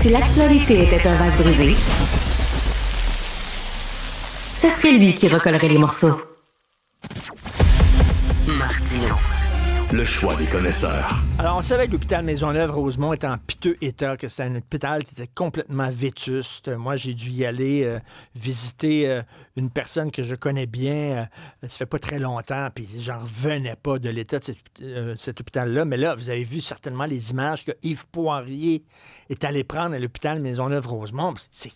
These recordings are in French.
Si l'actualité était un vase brisé, ce serait lui qui recollerait les morceaux. Martino. Le choix des connaisseurs. Alors, on savait que l'hôpital Maisonneuve-Rosemont était en piteux état, que c'était un hôpital qui était complètement vétuste. Moi, j'ai dû y aller visiter une personne que je connais bien. Ça fait pas très longtemps, puis j'en revenais pas de l'état de cet hôpital-là. Mais là, vous avez vu certainement les images que Yves Poirier est allé prendre à l'hôpital Maisonneuve-Rosemont. C'est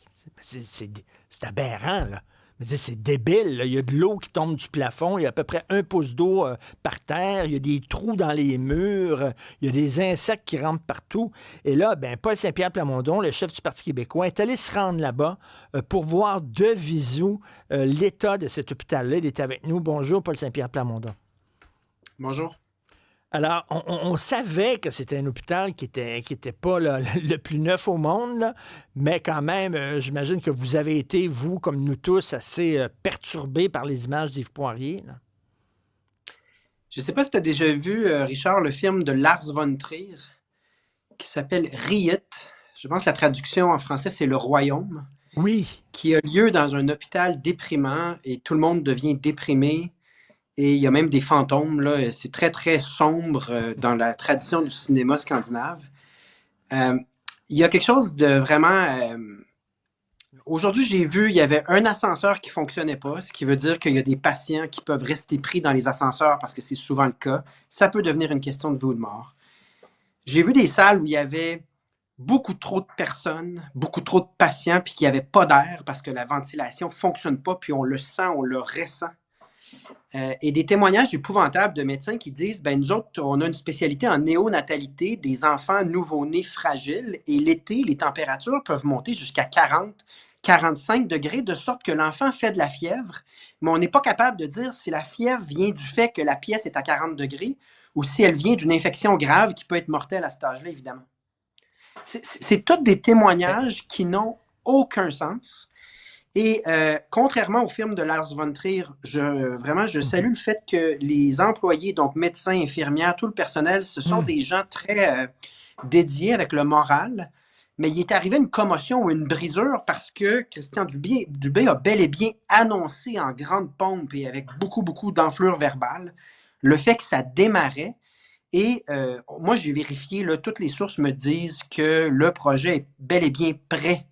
aberrant, là. C'est débile, là. Il y a de l'eau qui tombe du plafond, il y a à peu près 1 pouce d'eau par terre, il y a des trous dans les murs, il y a des insectes qui rampent partout. Et là, Paul Saint-Pierre Plamondon, le chef du Parti québécois, est allé se rendre là-bas pour voir de visu l'état de cet hôpital-là. Il est avec nous. Bonjour, Paul Saint-Pierre Plamondon. Bonjour. Alors, on savait que c'était un hôpital qui était pas là, le plus neuf au monde, là, mais quand même, j'imagine que vous avez été, vous, comme nous tous, assez perturbés par les images d'Yves Poirier. Là. Je ne sais pas si tu as déjà vu, Richard, le film de Lars von Trier qui s'appelle Riet. Je pense que la traduction en français, c'est Le Royaume. Oui. Qui a lieu dans un hôpital déprimant et tout le monde devient déprimé. Et il y a même des fantômes, là. C'est très, très sombre dans la tradition du cinéma scandinave. Il y a quelque chose de vraiment... Aujourd'hui, j'ai vu, il y avait un ascenseur qui ne fonctionnait pas, ce qui veut dire qu'il y a des patients qui peuvent rester pris dans les ascenseurs parce que c'est souvent le cas. Ça peut devenir une question de vie ou de mort. J'ai vu des salles où il y avait beaucoup trop de personnes, beaucoup trop de patients, puis qu'il n'y avait pas d'air parce que la ventilation ne fonctionne pas, puis on le sent, on le ressent. Et des témoignages épouvantables de médecins qui disent nous autres, on a une spécialité en néonatalité, des enfants nouveau-nés fragiles, et l'été, les températures peuvent monter jusqu'à 40, 45 degrés, de sorte que l'enfant fait de la fièvre, mais on n'est pas capable de dire si la fièvre vient du fait que la pièce est à 40 degrés ou si elle vient d'une infection grave qui peut être mortelle à cet âge-là, évidemment. C'est tous des témoignages qui n'ont aucun sens. Et contrairement au film de Lars von Trier, je salue le fait que les employés, donc médecins, infirmières, tout le personnel, ce sont des gens très dédiés avec le moral. Mais il est arrivé une commotion ou une brisure parce que Christian Dubé a bel et bien annoncé en grande pompe et avec beaucoup, beaucoup d'enflure verbale le fait que ça démarrait. Et moi, j'ai vérifié, là, toutes les sources me disent que le projet est bel et bien prêt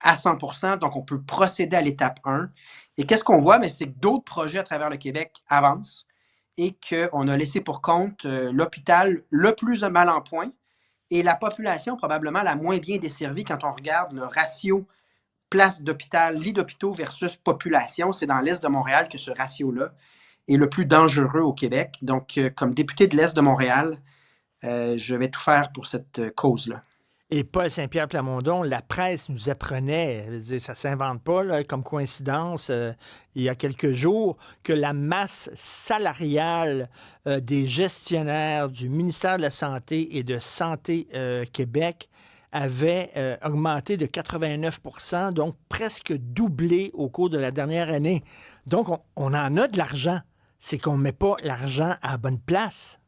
à 100%, donc on peut procéder à l'étape 1. Et qu'est-ce qu'on voit? C'est que d'autres projets à travers le Québec avancent et qu'on a laissé pour compte l'hôpital le plus mal en point et la population probablement la moins bien desservie quand on regarde le ratio place d'hôpital, lits d'hôpitaux versus population. C'est dans l'Est de Montréal que ce ratio-là est le plus dangereux au Québec. Donc, comme député de l'Est de Montréal, je vais tout faire pour cette cause-là. Et Paul Saint-Pierre Plamondon, la presse nous apprenait, ça ne s'invente pas là, comme coïncidence, il y a quelques jours, que la masse salariale des gestionnaires du ministère de la Santé et de Santé Québec avait augmenté de 89 %, donc presque doublé au cours de la dernière année. Donc, on en a de l'argent. C'est qu'on ne met pas l'argent à la bonne place.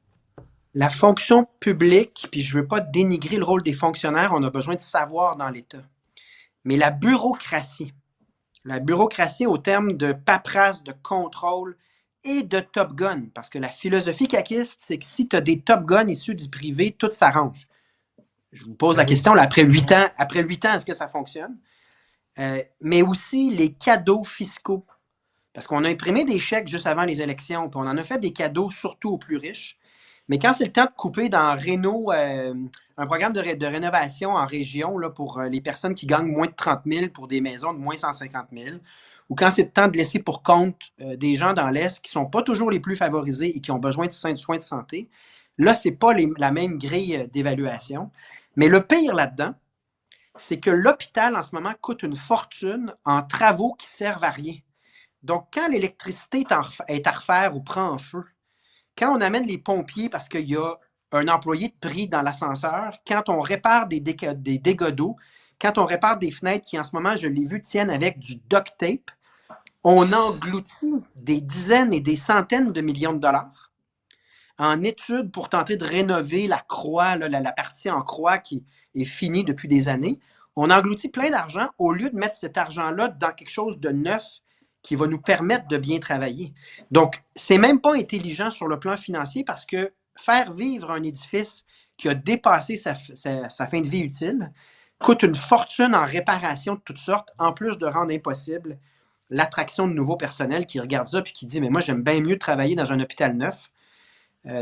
La fonction publique, puis je ne veux pas dénigrer le rôle des fonctionnaires, on a besoin de savoir dans l'État. Mais la bureaucratie au terme de paperasse, de contrôle et de Top Gun, parce que la philosophie caquiste, c'est que si tu as des Top Gun issus du privé, tout s'arrange. Je vous pose la question, là, après 8 ans, est-ce que ça fonctionne? Mais aussi les cadeaux fiscaux. Parce qu'on a imprimé des chèques juste avant les élections, puis on en a fait des cadeaux surtout aux plus riches. Mais quand c'est le temps de couper dans Réno, un programme de rénovation en région là, pour les personnes qui gagnent moins de 30 000 pour des maisons de moins 150 000, ou quand c'est le temps de laisser pour compte des gens dans l'Est qui ne sont pas toujours les plus favorisés et qui ont besoin de soins de santé, là, ce n'est pas la même grille d'évaluation. Mais le pire là-dedans, c'est que l'hôpital, en ce moment, coûte une fortune en travaux qui servent à rien. Donc, quand l'électricité est à refaire ou prend en feu, quand on amène les pompiers parce qu'il y a un employé de pris dans l'ascenseur, quand on répare des dégâts d'eau, quand on répare des fenêtres qui, en ce moment, je l'ai vu, tiennent avec du duct tape, on engloutit des dizaines et des centaines de millions de dollars en études pour tenter de rénover la croix, la partie en croix qui est finie depuis des années. On engloutit plein d'argent au lieu de mettre cet argent-là dans quelque chose de neuf qui va nous permettre de bien travailler. Donc, c'est même pas intelligent sur le plan financier parce que faire vivre un édifice qui a dépassé sa fin de vie utile coûte une fortune en réparation de toutes sortes, en plus de rendre impossible l'attraction de nouveaux personnels qui regardent ça et qui disent « Mais moi, j'aime bien mieux travailler dans un hôpital neuf. »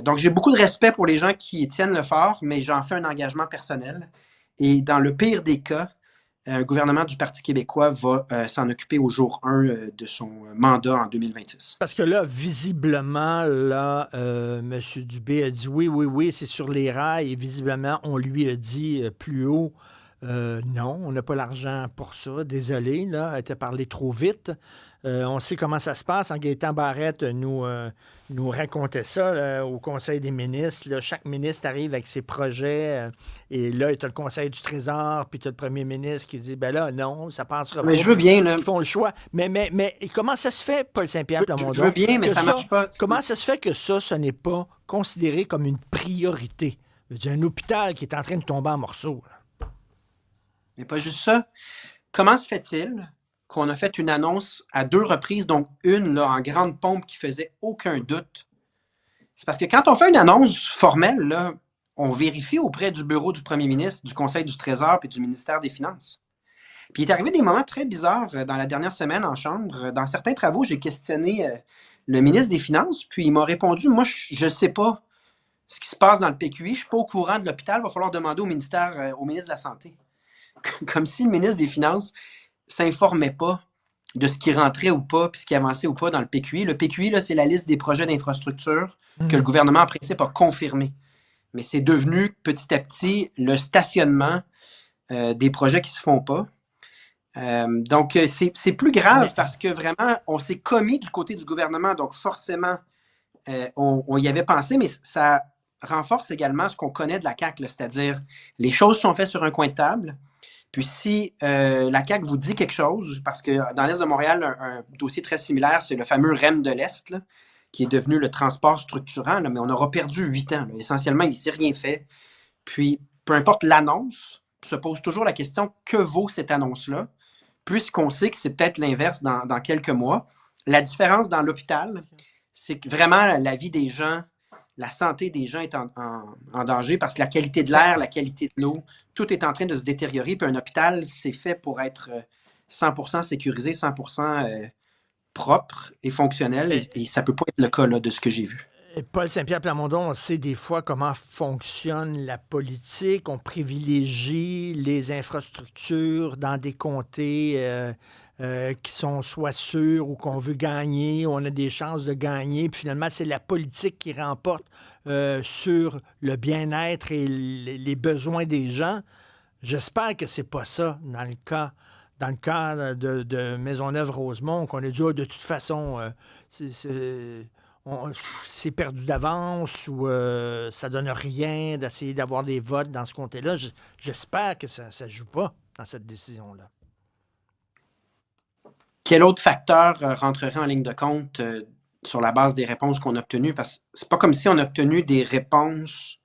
Donc, j'ai beaucoup de respect pour les gens qui tiennent le fort, mais j'en fais un engagement personnel. Et dans le pire des cas, le gouvernement du Parti québécois va s'en occuper au jour 1 de son mandat en 2026. Parce que là, visiblement, là, M. Dubé a dit oui, c'est sur les rails. Et visiblement, on lui a dit plus haut, non, on n'a pas l'argent pour ça. Désolé, là, elle t'a parlé trop vite. On sait comment ça se passe. En Gaétan Barrette nous racontait ça là, au Conseil des ministres. Là, chaque ministre arrive avec ses projets. Et là, tu as le Conseil du Trésor, puis tu as le premier ministre qui dit, ben là, non, ça passera pas. Mais je veux bien, là. Ils font le choix. Mais comment ça se fait, Paul Saint-Pierre Plamondon? Je veux bien, mais ça ne marche pas. Comment ça se fait que ça, ce n'est pas considéré comme une priorité? Je veux dire, un hôpital qui est en train de tomber en morceaux. Là. Mais pas juste ça. Comment se fait-il qu'on a fait une annonce à 2 reprises, donc une là, en grande pompe qui faisait aucun doute? C'est parce que quand on fait une annonce formelle, là, on vérifie auprès du bureau du premier ministre, du Conseil du Trésor et du ministère des Finances. Puis il est arrivé des moments très bizarres dans la dernière semaine en Chambre. Dans certains travaux, j'ai questionné le ministre des Finances, puis il m'a répondu, moi, je ne sais pas ce qui se passe dans le PQI, je ne suis pas au courant de l'hôpital, il va falloir demander au ministre de la Santé. Comme si le ministre des Finances s'informait pas de ce qui rentrait ou pas, puis ce qui avançait ou pas dans le PQI. Le PQI, là, c'est la liste des projets d'infrastructure que le gouvernement, en principe, a confirmé. Mais c'est devenu, petit à petit, le stationnement des projets qui ne se font pas. Donc, c'est plus grave parce que vraiment, on s'est commis du côté du gouvernement. Donc, forcément, on y avait pensé, mais ça renforce également ce qu'on connaît de la CAQ, là, c'est-à-dire les choses sont faites sur un coin de table. Puis si la CAQ vous dit quelque chose, parce que dans l'Est de Montréal, un dossier très similaire, c'est le fameux REM de l'Est, là, qui est devenu le transport structurant, là, mais on aura perdu 8 ans. Là. Essentiellement, il ne s'est rien fait. Puis, peu importe l'annonce, se pose toujours la question, que vaut cette annonce-là? Puisqu'on sait que c'est peut-être l'inverse dans quelques mois. La différence dans l'hôpital, c'est que vraiment la vie des gens, la santé des gens est en danger parce que la qualité de l'air, la qualité de l'eau, tout est en train de se détériorer. Puis un hôpital, c'est fait pour être 100% sécurisé, 100% propre et fonctionnel. Et ça ne peut pas être le cas là, de ce que j'ai vu. Paul Saint-Pierre Plamondon, on sait des fois comment fonctionne la politique. On privilégie les infrastructures dans des comtés qui sont soit sûrs ou qu'on veut gagner, on a des chances de gagner. Puis finalement, c'est la politique qui remporte sur le bien-être et les besoins des gens. J'espère que c'est pas ça dans le cas de Maisonneuve-Rosemont, qu'on a dit de toute façon, c'est perdu d'avance ou ça donne rien d'essayer d'avoir des votes dans ce comté-là. J'espère que ça ne joue pas dans cette décision-là. Quel autre facteur rentrerait en ligne de compte sur la base des réponses qu'on a obtenues? Parce que c'est pas comme si on a obtenu des réponses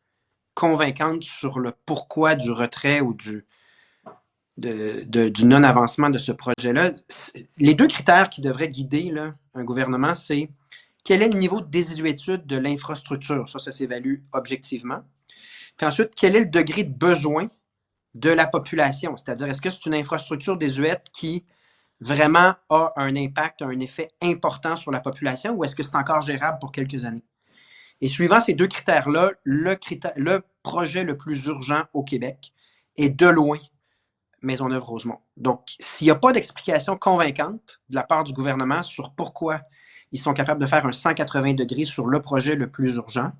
convaincantes sur le pourquoi du retrait ou du non-avancement de ce projet-là. Les 2 critères qui devraient guider là, un gouvernement, c'est quel est le niveau de désuétude de l'infrastructure? Ça s'évalue objectivement. Puis ensuite, quel est le degré de besoin de la population? C'est-à-dire, est-ce que c'est une infrastructure désuète qui vraiment a un impact, un effet important sur la population ou est-ce que c'est encore gérable pour quelques années? Et suivant ces 2 critères-là, le projet le plus urgent au Québec est de loin Maisonneuve-Rosemont. Donc, s'il n'y a pas d'explication convaincante de la part du gouvernement sur pourquoi ils sont capables de faire un 180 degrés sur le projet le plus urgent,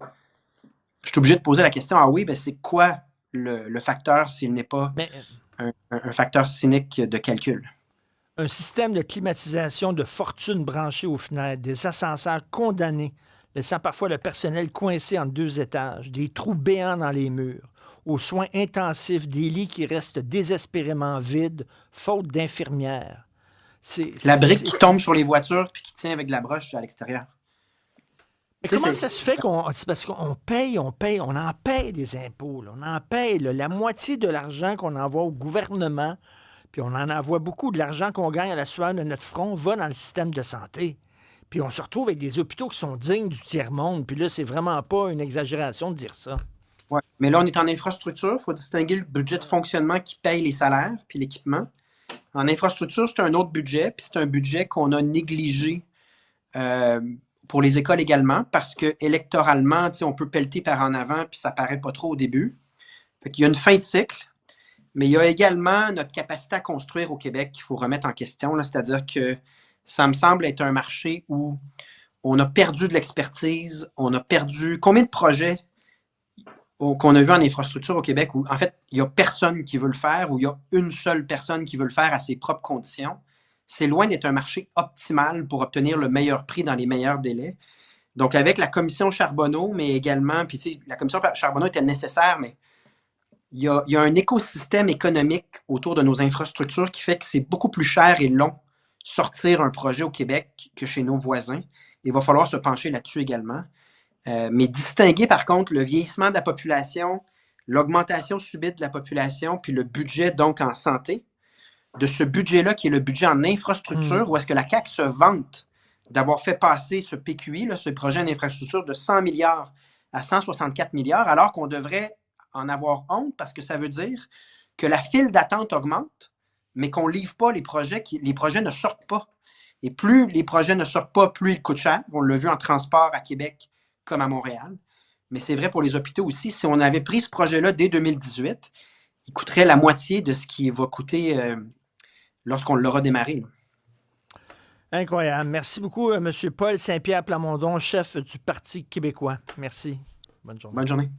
je suis obligé de poser la question, ah oui, ben c'est quoi le facteur s'il n'est pas un facteur cynique de calcul? Un système de climatisation de fortune branché aux fenêtres, des ascenseurs condamnés, laissant parfois le personnel coincé entre 2 étages, des trous béants dans les murs, aux soins intensifs, des lits qui restent désespérément vides, faute d'infirmières. La brique qui tombe sur les voitures puis qui tient avec de la broche à l'extérieur. Mais Tu sais, comment ça se fait qu'on. C'est parce qu'on on en paye des impôts. Là. On en paye là, la moitié de l'argent qu'on envoie au gouvernement, puis on en envoie beaucoup de l'argent qu'on gagne à la sueur de notre front, va dans le système de santé. Puis on se retrouve avec des hôpitaux qui sont dignes du tiers-monde. Puis là, c'est vraiment pas une exagération de dire ça. ouais. Mais là, on est en infrastructure. Il faut distinguer le budget de fonctionnement qui paye les salaires puis l'équipement. En infrastructure, c'est un autre budget, puis c'est un budget qu'on a négligé euh, pour les écoles également, parce que électoralement, on peut pelleter par en avant, puis ça paraît pas trop au début. Fait qu'il y a une fin de cycle, mais il y a également notre capacité à construire au Québec qu'il faut remettre en question. Là, c'est-à-dire que ça me semble être un marché où on a perdu de l'expertise, on a perdu combien de projets qu'on a vu en infrastructure au Québec où, en fait, il n'y a personne qui veut le faire, où il y a une seule personne qui veut le faire à ses propres conditions. C'est loin d'être un marché optimal pour obtenir le meilleur prix dans les meilleurs délais. Donc, avec la commission Charbonneau, mais également, puis tu sais, la commission Charbonneau était nécessaire, mais il y a un écosystème économique autour de nos infrastructures qui fait que c'est beaucoup plus cher et long sortir un projet au Québec que chez nos voisins. Il va falloir se pencher là-dessus également. Mais distinguer, par contre, le vieillissement de la population, l'augmentation subite de la population, puis le budget, donc, en santé, de ce budget-là, qui est le budget en infrastructure, où est-ce que la CAQ se vante d'avoir fait passer ce PQI, là, ce projet en infrastructure, de 100 milliards à 164 milliards, alors qu'on devrait en avoir honte, parce que ça veut dire que la file d'attente augmente, mais qu'on ne livre pas les projets, les projets ne sortent pas. Et plus les projets ne sortent pas, plus ils coûtent cher. On l'a vu en transport à Québec comme à Montréal. Mais c'est vrai pour les hôpitaux aussi. Si on avait pris ce projet-là dès 2018, il coûterait la moitié de ce qui va coûter lorsqu'on l'aura démarré. Là. Incroyable. Merci beaucoup, M. Paul Saint-Pierre Plamondon, chef du Parti québécois. Merci. Bonne journée. Bonne journée.